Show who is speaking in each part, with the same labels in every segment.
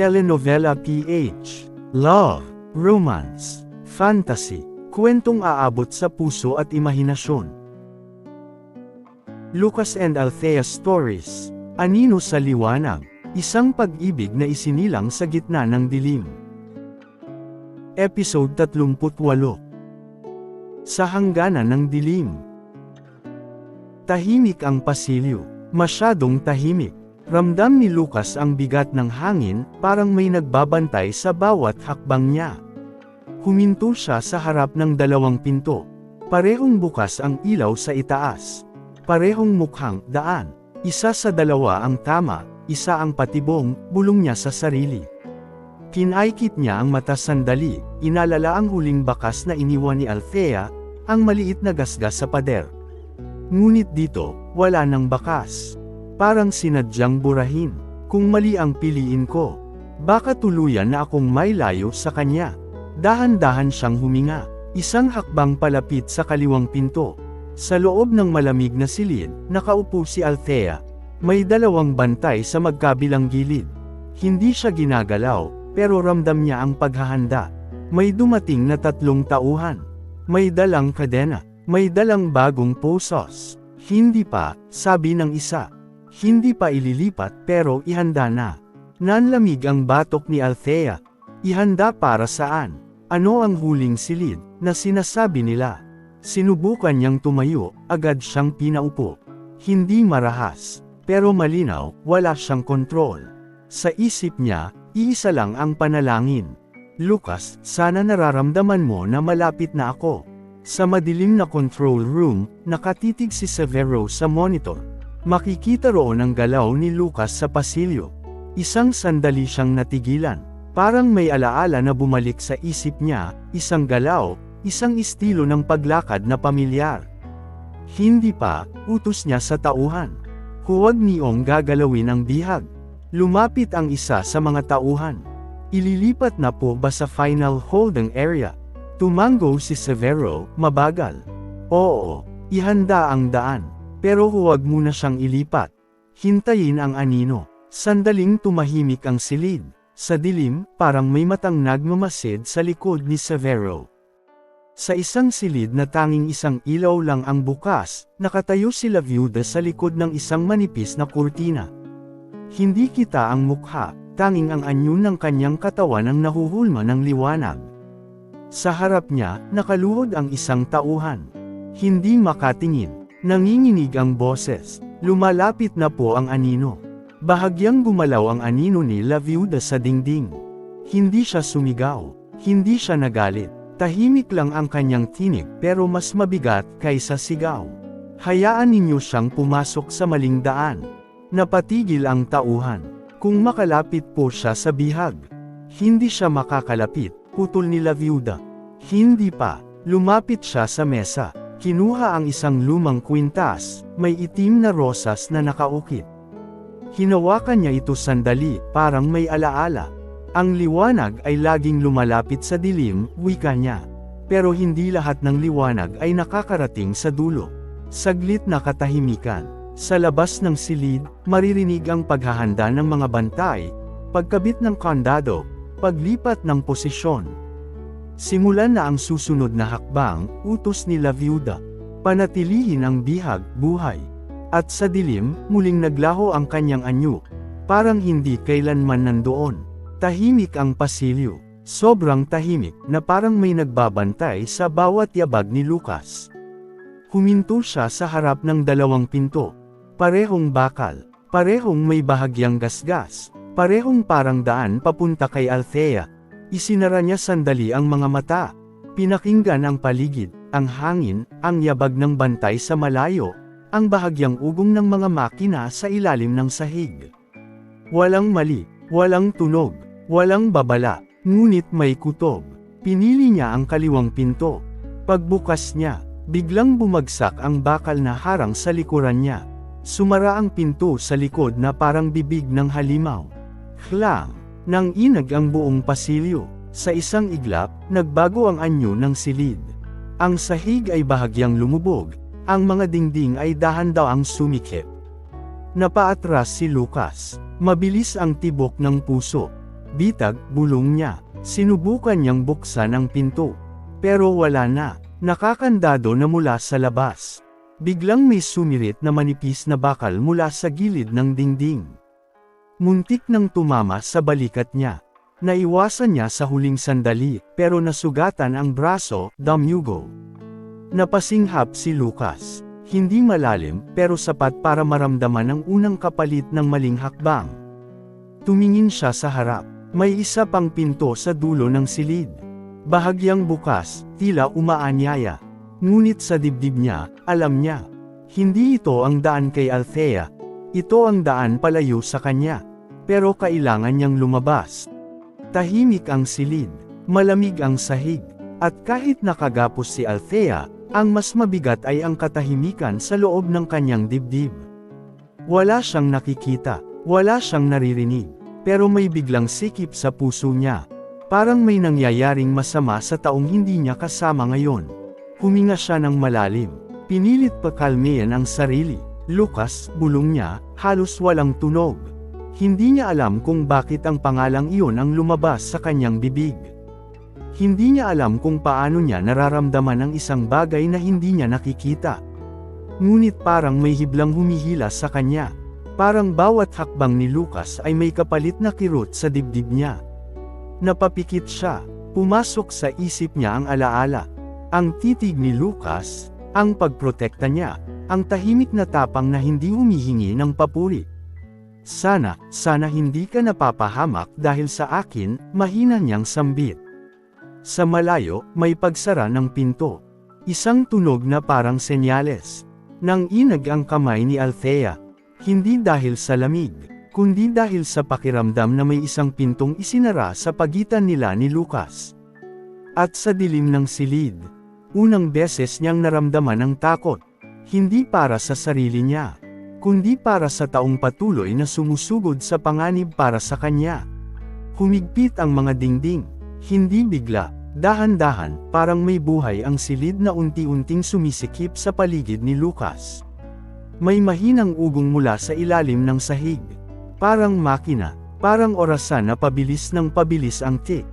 Speaker 1: Telenovela PH. Love, romance, fantasy, kwentong aabot sa puso at imahinasyon. Lucas and Althea Stories. Anino sa Liwanag. Isang pag-ibig na isinilang sa gitna ng dilim. Episode 38. Sa hangganan ng dilim. Tahimik ang pasilyo. Masyadong tahimik. Ramdam ni Lucas ang bigat ng hangin, parang may nagbabantay sa bawat hakbang niya. Huminto siya sa harap ng dalawang pinto. Parehong bukas ang ilaw sa itaas. Parehong mukhang daan. Isa sa dalawa ang tama, isa ang patibong, bulong niya sa sarili. Kinaykit niya ang mata sandali, inalala ang huling bakas na iniwan ni Althea, ang maliit na gasgas sa pader. Ngunit dito, wala nang bakas. Parang sinadyang burahin. Kung mali ang piliin ko, baka tuluyan na akong may layo sa kanya. Dahan-dahan siyang huminga. Isang hakbang palapit sa kaliwang pinto. Sa loob ng malamig na silid, nakaupo si Althea. May dalawang bantay sa magkabilang gilid. Hindi siya ginagalaw, pero ramdam niya ang paghahanda. May dumating na 3 tauhan. May dalang kadena. May dalang bagong posos. Hindi pa, sabi ng isa. Hindi pa ililipat pero ihanda na. Nanlamig ang batok ni Althea. Ihanda para saan? Ano ang huling silid na sinasabi nila? Sinubukan niyang tumayo, agad siyang pinaupo. Hindi marahas, pero malinaw, wala siyang kontrol. Sa isip niya, iisa lang ang panalangin. Lucas, sana nararamdaman mo na malapit na ako. Sa madilim na control room, nakatitig si Severo sa monitor. Makikita roon ang galaw ni Lucas sa pasilyo. Isang sandali siyang natigilan. Parang may alaala na bumalik sa isip niya, isang galaw, isang estilo ng paglakad na pamilyar. Hindi pa, utos niya sa tauhan. Huwag niyong gagalawin ang bihag. Lumapit ang isa sa mga tauhan. Ililipat na po ba sa final holding area? Tumango si Severo, mabagal. Oo, ihanda ang daan. Pero huwag muna siyang ilipat. Hintayin ang anino. Sandaling tumahimik ang silid. Sa dilim, parang may matang nagmamasid sa likod ni Severo. Sa isang silid na tanging isang ilaw lang ang bukas, nakatayo sila Viuda sa likod ng isang manipis na kurtina. Hindi kita ang mukha, tanging ang anyo ng kanyang katawan ang nahuhulma ng liwanag. Sa harap niya, nakaluhod ang isang tauhan. Hindi makatingin. Nanginginig ang boses. Lumalapit na po ang anino. Bahagyang gumalaw ang anino ni La Viuda sa dingding. Hindi siya sumigaw. Hindi siya nagalit. Tahimik lang ang kanyang tinig pero mas mabigat kaysa sigaw. Hayaan ninyo siyang pumasok sa maling daan. Napatigil ang tauhan. Kung makalapit po siya sa bihag. Hindi siya makakalapit, putol ni La Viuda. Hindi pa. Lumapit siya sa mesa. Kinuha ang isang lumang kwintas, may itim na rosas na nakaukit. Hinawakan niya ito sandali, parang may alaala. Ang liwanag ay laging lumalapit sa dilim, wika niya. Pero hindi lahat ng liwanag ay nakakarating sa dulo. Saglit na katahimikan. Sa labas ng silid, maririnig ang paghahanda ng mga bantay, pagkabit ng kandado, paglipat ng posisyon. Simulan na ang susunod na hakbang, utos ni La Viuda. Panatilihin ang bihag, buhay. At sa dilim, muling naglaho ang kanyang anyo. Parang hindi kailanman nandoon. Tahimik ang pasilyo. Sobrang tahimik, na parang may nagbabantay sa bawat yabag ni Lucas. Huminto siya sa harap ng dalawang pinto. Parehong bakal. Parehong may bahagyang gasgas. Parehong parang daan papunta kay Althea. Isinara niya sandali ang mga mata. Pinakinggan ang paligid, ang hangin, ang yabag ng bantay sa malayo, ang bahagyang ugong ng mga makina sa ilalim ng sahig. Walang mali, walang tunog, walang babala, ngunit may kutob. Pinili niya ang kaliwang pinto. Pagbukas niya, biglang bumagsak ang bakal na harang sa likuran niya. Sumara ang pinto sa likod na parang bibig ng halimaw. Klang! Nang inag ang buong pasilyo. Sa isang iglap, nagbago ang anyo ng silid. Ang sahig ay bahagyang lumubog, ang mga dingding ay dahan-dahang sumikip. Napaatras si Lucas. Mabilis ang tibok ng puso. Bitag, bulong niya. Sinubukan niyang buksan ang pinto. Pero wala na. Nakakandado na mula sa labas. Biglang may sumirit na manipis na bakal mula sa gilid ng dingding. Muntik nang tumama sa balikat niya. Naiwasan niya sa huling sandali, pero nasugatan ang braso, Damugo. Napasinghap si Lucas. Hindi malalim, pero sapat para maramdaman ang unang kapalit ng maling hakbang. Tumingin siya sa harap. May isa pang pinto sa dulo ng silid. Bahagyang bukas, tila umaanyaya. Ngunit sa dibdib niya, alam niya. Hindi ito ang daan kay Althea. Ito ang daan palayo sa kanya. Pero kailangan niyang lumabas. Tahimik ang silid. Malamig ang sahig. At kahit nakagapos si Althea, ang mas mabigat ay ang katahimikan sa loob ng kanyang dibdib. Wala siyang nakikita. Wala siyang naririnig. Pero may biglang sikip sa puso niya. Parang may nangyayaring masama sa taong hindi niya kasama ngayon. Huminga siya ng malalim. Pinilit pakalmeyan ang sarili. Lucas, bulong niya, halos walang tunog. Hindi niya alam kung bakit ang pangalang iyon ang lumabas sa kanyang bibig. Hindi niya alam kung paano niya nararamdaman ang isang bagay na hindi niya nakikita. Ngunit parang may hiblang humihila sa kanya. Parang bawat hakbang ni Lucas ay may kapalit na kirot sa dibdib niya. Napapikit siya. Pumasok sa isip niya ang alaala. Ang titig ni Lucas, ang pagprotekta niya, ang tahimik na tapang na hindi humihingi ng papuri. Sana hindi ka napapahamak dahil sa akin, mahina niyang sambit. Sa malayo, may pagsara ng pinto. Isang tunog na parang senyales. Nang inag ang kamay ni Althea. Hindi dahil sa lamig, kundi dahil sa pakiramdam na may isang pintong isinara sa pagitan nila ni Lucas. At sa dilim ng silid, unang beses niyang naramdaman ang takot. Hindi para sa sarili niya, kundi para sa taong patuloy na sumusugod sa panganib para sa kanya. Humigpit ang mga dingding, hindi bigla, dahan-dahan, parang may buhay ang silid na unti-unting sumisikip sa paligid ni Lucas. May mahinang ugong mula sa ilalim ng sahig. Parang makina, parang orasan na pabilis ng pabilis ang tick.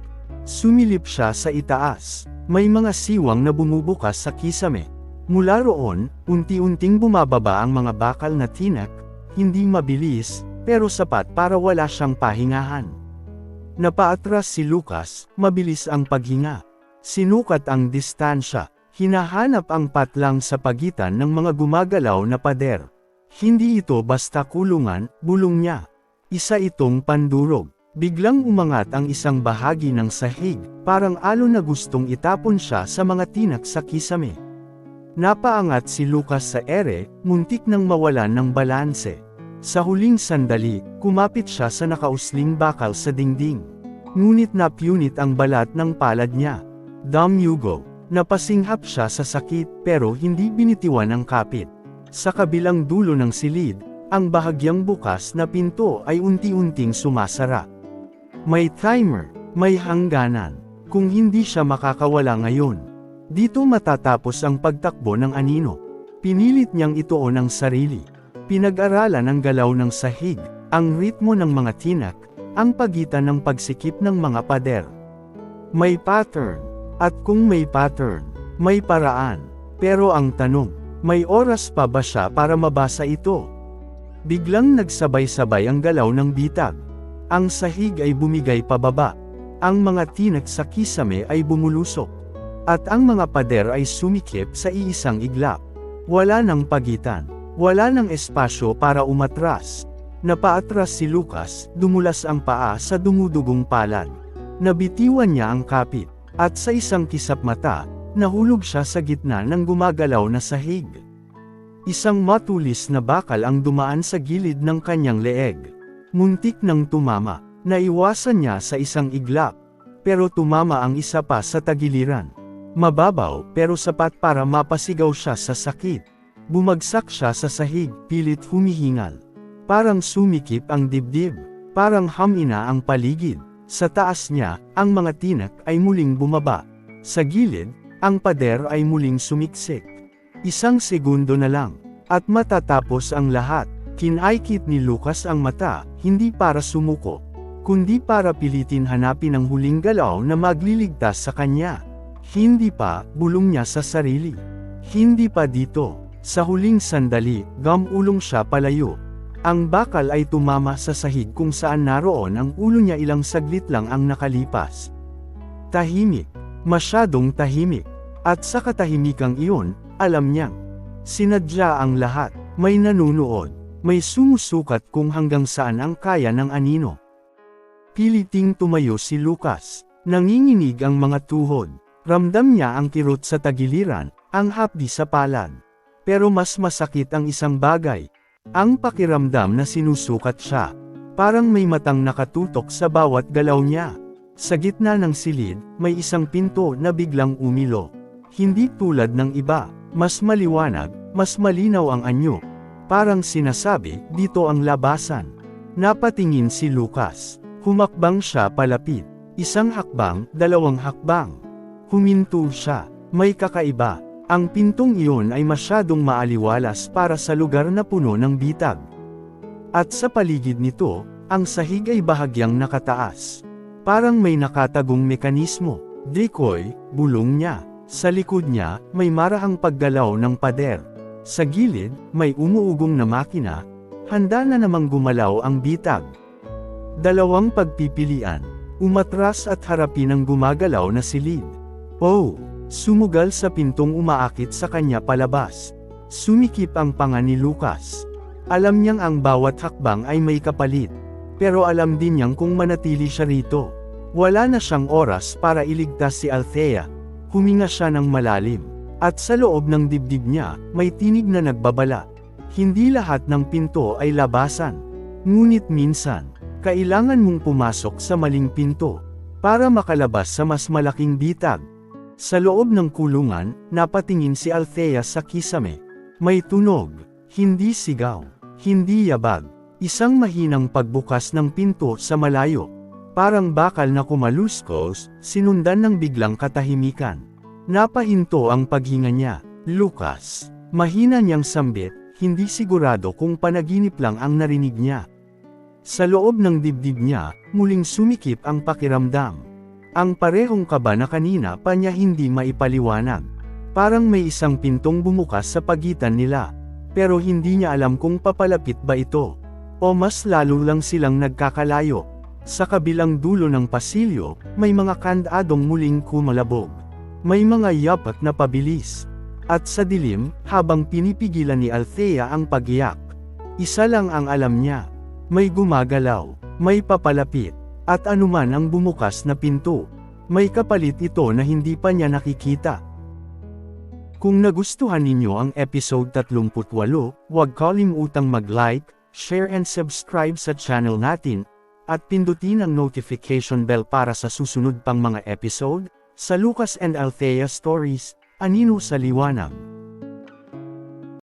Speaker 1: Sumilip siya sa itaas. May mga siwang na bumubukas sa kisame. Mula roon, unti-unting bumababa ang mga bakal na tinak, hindi mabilis, pero sapat para wala siyang pahingahan. Napaatras si Lucas, mabilis ang paghinga. Sinukat ang distansya. Hinahanap ang patlang sa pagitan ng mga gumagalaw na pader. Hindi ito basta kulungan, bulong niya. Isa itong pandurog. Biglang umangat ang isang bahagi ng sahig, parang alon na gustong itapon siya sa mga tinak sa kisame. Napaangat si Lucas sa ere, muntik nang mawalan ng balanse. Sa huling sandali, kumapit siya sa nakausling bakal sa dingding. Ngunit napunit ang balat ng palad niya. Damugo. Napasinghap siya sa sakit pero hindi binitiwan ang kapit. Sa kabilang dulo ng silid, ang bahagyang bukas na pinto ay unti-unting sumasara. May timer, may hangganan. Kung hindi siya makakawala ngayon, dito matatapos ang pagtakbo ng anino. Pinilit niyang ituon ang sarili. Pinag-aralan ang galaw ng sahig, ang ritmo ng mga tinak, ang pagitan ng pagsikip ng mga pader. May pattern. At kung may pattern, may paraan. Pero ang tanong, may oras pa ba siya para mabasa ito? Biglang nagsabay-sabay ang galaw ng bitag. Ang sahig ay bumigay pababa. Ang mga tinak sa kisame ay bumulusok. At ang mga pader ay sumikip sa iisang iglap. Wala nang pagitan. Wala nang espasyo para umatras. Napaatras si Lucas, dumulas ang paa sa dumudugong palad. Nabitiwan niya ang kapit. At sa isang kisap mata, nahulog siya sa gitna ng gumagalaw na sahig. Isang matulis na bakal ang dumaan sa gilid ng kanyang leeg. Muntik nang tumama, naiwasan niya sa isang iglap. Pero tumama ang isa pa sa tagiliran. Mababaw pero sapat para mapasigaw siya sa sakit. Bumagsak siya sa sahig, pilit humihingal. Parang sumikip ang dibdib. Parang hamina ang paligid. Sa taas niya, ang mga tinak ay muling bumaba. Sa gilid, ang pader ay muling sumiksik. Isang segundo na lang, at matatapos ang lahat. Kinaikit ni Lucas ang mata, hindi para sumuko, kundi para pilitin hanapin ang huling galaw na magliligtas sa kanya. Hindi pa, bulong niya sa sarili. Hindi pa dito. Sa huling sandali, gumulong siya palayo. Ang bakal ay tumama sa sahig kung saan naroon ang ulo niya, ilang saglit lang ang nakalipas. Tahimik. Masyadong tahimik. At sa katahimikang iyon, alam niyang sinadya ang lahat. May nanunood. May sumusukat kung hanggang saan ang kaya ng anino. Piliting tumayo si Lucas. Nanginginig ang mga tuhod. Ramdam niya ang kirot sa tagiliran, ang hapdi sa palad. Pero mas masakit ang isang bagay. Ang pakiramdam na sinusukat siya. Parang may matang nakatutok sa bawat galaw niya. Sa gitna ng silid, may isang pinto na biglang umilo. Hindi tulad ng iba, mas maliwanag, mas malinaw ang anyo. Parang sinasabi, dito ang labasan. Napatingin si Lucas. Humakbang siya palapit. Isang hakbang, dalawang hakbang. Huminto siya. May kakaiba. Ang pintong iyon ay masyadong maaliwalas para sa lugar na puno ng bitag. At sa paligid nito, ang sahig ay bahagyang nakataas. Parang may nakatagong mekanismo. Decoy, bulong niya. Sa likod niya, may marahang paggalaw ng pader. Sa gilid, may umuugong na makina. Handa na namang gumalaw ang bitag. Dalawang pagpipilian. Umatras at harapin ang gumagalaw na silid. Oh! Sumugal sa pintong umaakit sa kanya palabas. Sumikip ang panga ni Lucas. Alam niyang ang bawat hakbang ay may kapalit. Pero alam din niyang kung manatili siya rito. Wala na siyang oras para iligtas si Althea. Huminga siya ng malalim. At sa loob ng dibdib niya, may tinig na nagbabala. Hindi lahat ng pinto ay labasan. Ngunit minsan, kailangan mong pumasok sa maling pinto para makalabas sa mas malaking bitag. Sa loob ng kulungan, napatingin si Althea sa kisame. May tunog, hindi sigaw, hindi yabag. Isang mahinang pagbukas ng pinto sa malayo. Parang bakal na kumaluskos, sinundan ng biglang katahimikan. Napahinto ang paghinga niya. Lucas. Mahina niyang sambit, hindi sigurado kung panaginip lang ang narinig niya. Sa loob ng dibdib niya, muling sumikip ang pakiramdam. Ang parehong kaba na kanina pa niya hindi maipaliwanag. Parang may isang pintong bumukas sa pagitan nila. Pero hindi niya alam kung papalapit ba ito. O mas lalo lang silang nagkakalayo. Sa kabilang dulo ng pasilyo, may mga kandadong muling kumalabog. May mga yapak na pabilis. At sa dilim, habang pinipigilan ni Althea ang pag-iyak. Isa lang ang alam niya. May gumagalaw, may papalapit. At anuman ang bumukas na pinto, may kapalit ito na hindi pa niya nakikita. Kung nagustuhan ninyo ang episode 38, huwag kalimutang mag-like, share and subscribe sa channel natin, at pindutin ang notification bell para sa susunod pang mga episode, sa Lucas and Althea Stories, Anino sa Liwanag.